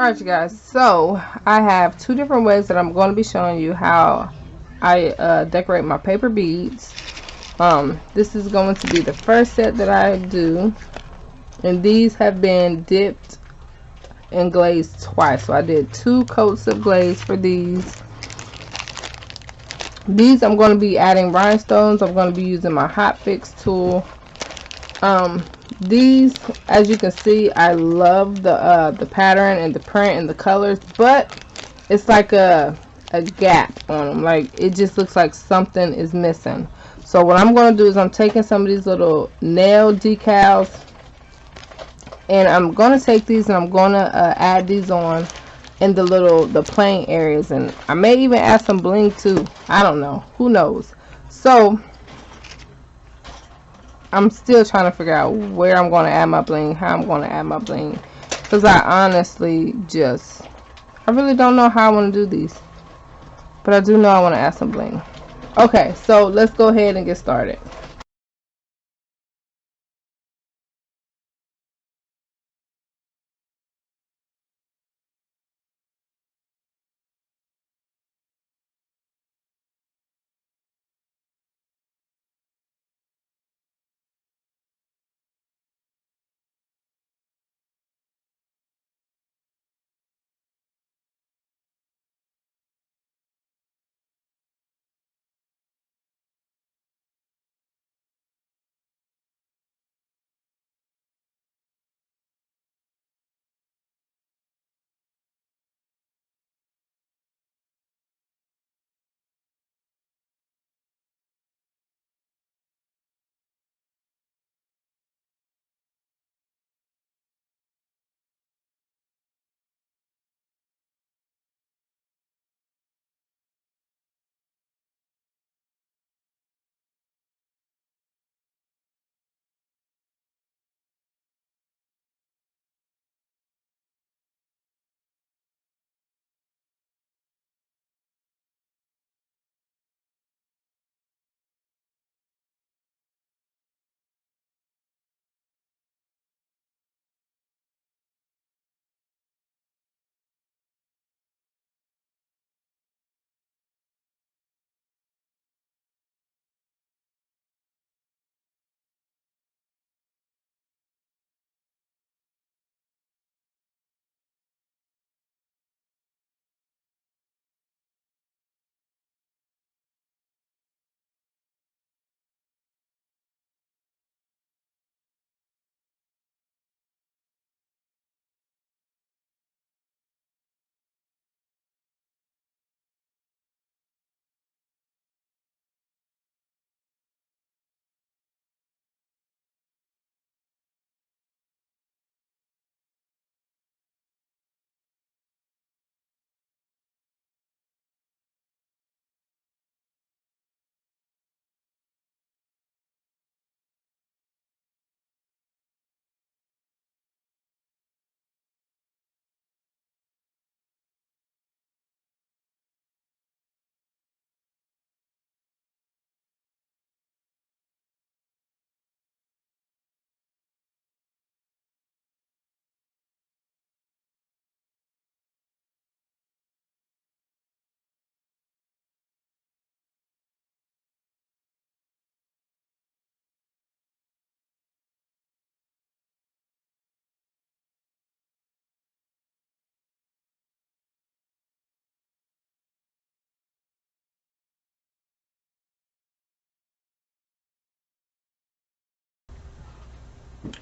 Alright, you guys, so I have two different ways that I'm going to be showing you how I decorate my paper beads. This is going to be the first set that I do, and these have been dipped and glazed twice. So I did 2 coats of glaze for these. These I'm going to be adding rhinestones. I'm going to be using my Hot Fix tool. These, as you can see, I love the pattern and the print and the colors, but it's like a gap on them. Like, it just looks like something is missing. So what I'm going to do is I'm taking some of these little nail decals, and I'm going to take these and I'm going to add these on in the plain areas, and I may even add some bling too. I don't know, who knows. So I'm still trying to figure out where I'm going to add my bling, how I'm going to add my bling, because I honestly I really don't know how I want to do these, but I do know I want to add some bling. Okay, so let's go ahead and get started.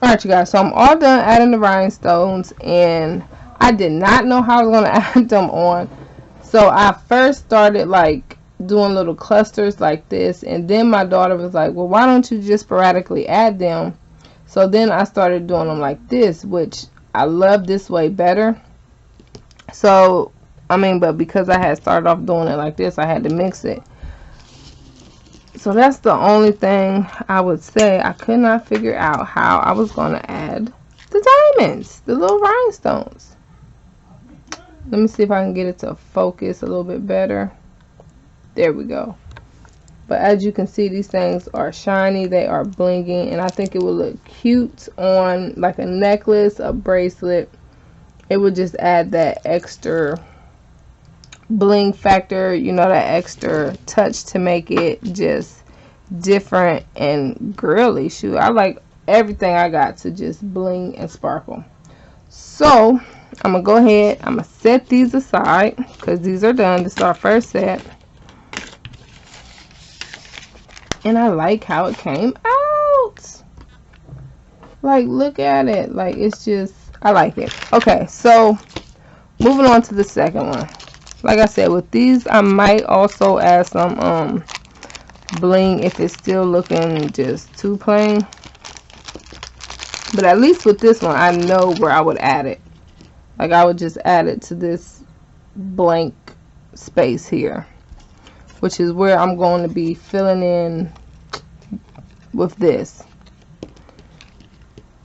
Alright, you guys, so I'm all done adding the rhinestones, and I did not know how I was going to add them on. So I first started like doing little clusters like this, and then my daughter was like, well, why don't you just sporadically add them? So then I started doing them like this, which I love this way better. So but because I had started off doing it like this, I had to mix it. So that's the only thing I would say. I could not figure out how I was going to add the diamonds, the little rhinestones. Let me see if I can get it to focus a little bit better. There we go. But as you can see, these things are shiny, they are blinging, and I think it will look cute on like a necklace, a bracelet, it would just add that extra bling factor, you know, that extra touch to make it just different and girly. Shoot, I like everything I got to just bling and sparkle. So I'm gonna go ahead, I'm gonna set these aside because these are done. This is our first set, and I like how it came out. Like, look at it. Like, it's just, I like it. Okay, so moving on to the second one. Like I said, with these I might also add some bling if it's still looking just too plain. But at least with this one, I know where I would add it. Like, I would just add it to this blank space here, which is where I'm going to be filling in with this.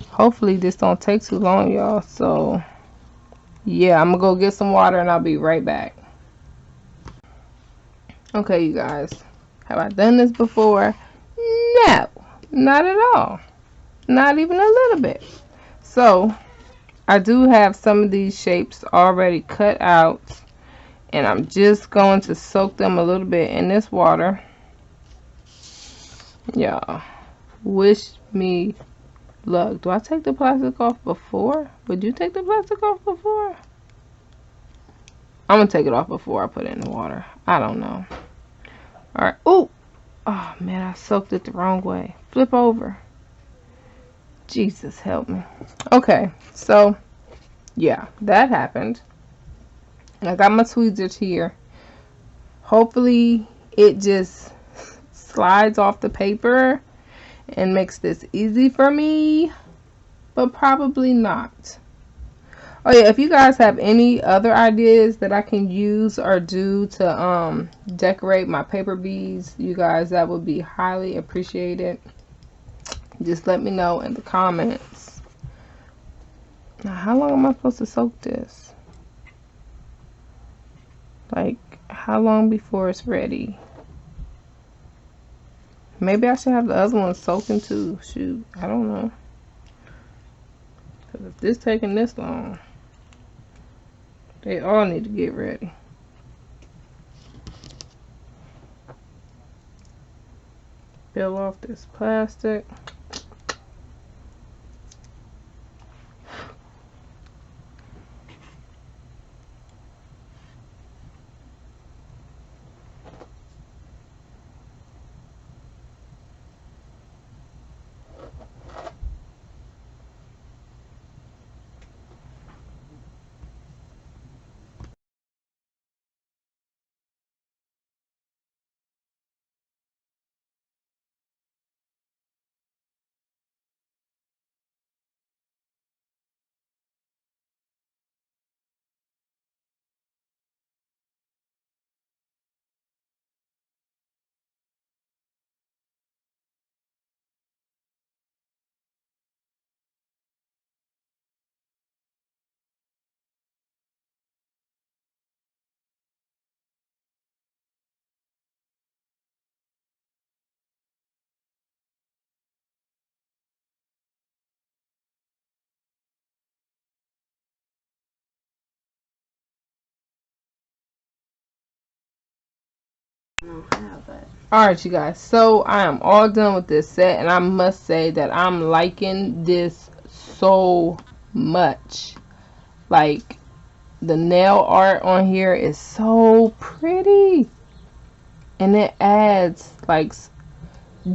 Hopefully this don't take too long, y'all. So yeah, I'm gonna go get some water and I'll be right back. Okay, you guys, have I done this before? No, not at all. Not even a little bit. So I do have some of these shapes already cut out, and I'm just going to soak them a little bit in this water. Y'all, wish me luck. Do I take the plastic off before? Would you take the plastic off before? I'm gonna take it off before I put it in the water. I don't know. Alright. Ooh! Oh man, I soaked it the wrong way. Flip over. Jesus help me. Okay, so yeah, that happened. I got my tweezers here. Hopefully it just slides off the paper and makes this easy for me, but probably not. Oh yeah, if you guys have any other ideas that I can use or do to decorate my paper beads, you guys, that would be highly appreciated. Just let me know in the comments. Now, how long am I supposed to soak this? Like, how long before it's ready? Maybe I should have the other one soaking too. Shoot, I don't know. Because if this taking this long, they all need to get ready. Peel off this plastic. Alright, you guys, so I am all done with this set, and I must say that I'm liking this so much. Like, the nail art on here is so pretty, and it adds like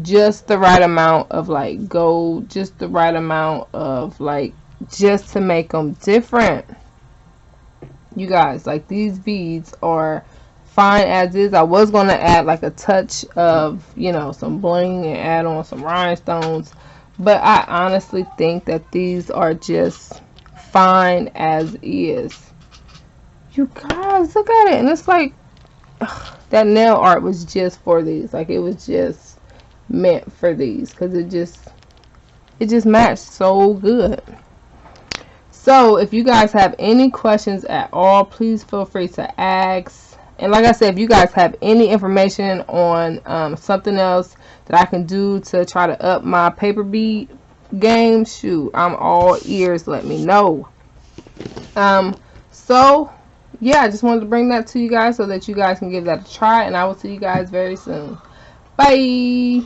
just the right amount of like gold, just the right amount of like, just to make them different. You guys, like, these beads are fine as is. I was going to add like a touch of, you know, some bling and add on some rhinestones, but I honestly think that these are just fine as is. You guys, look at it. And it's like, ugh, that nail art was just for these. Like, it was just meant for these, because it just matched so good. So if you guys have any questions at all, please feel free to ask. And like I said, if you guys have any information on something else that I can do to try to up my paper bead game, shoot, I'm all ears. Let me know. So yeah, I just wanted to bring that to you guys so that you guys can give that a try, and I will see you guys very soon. Bye.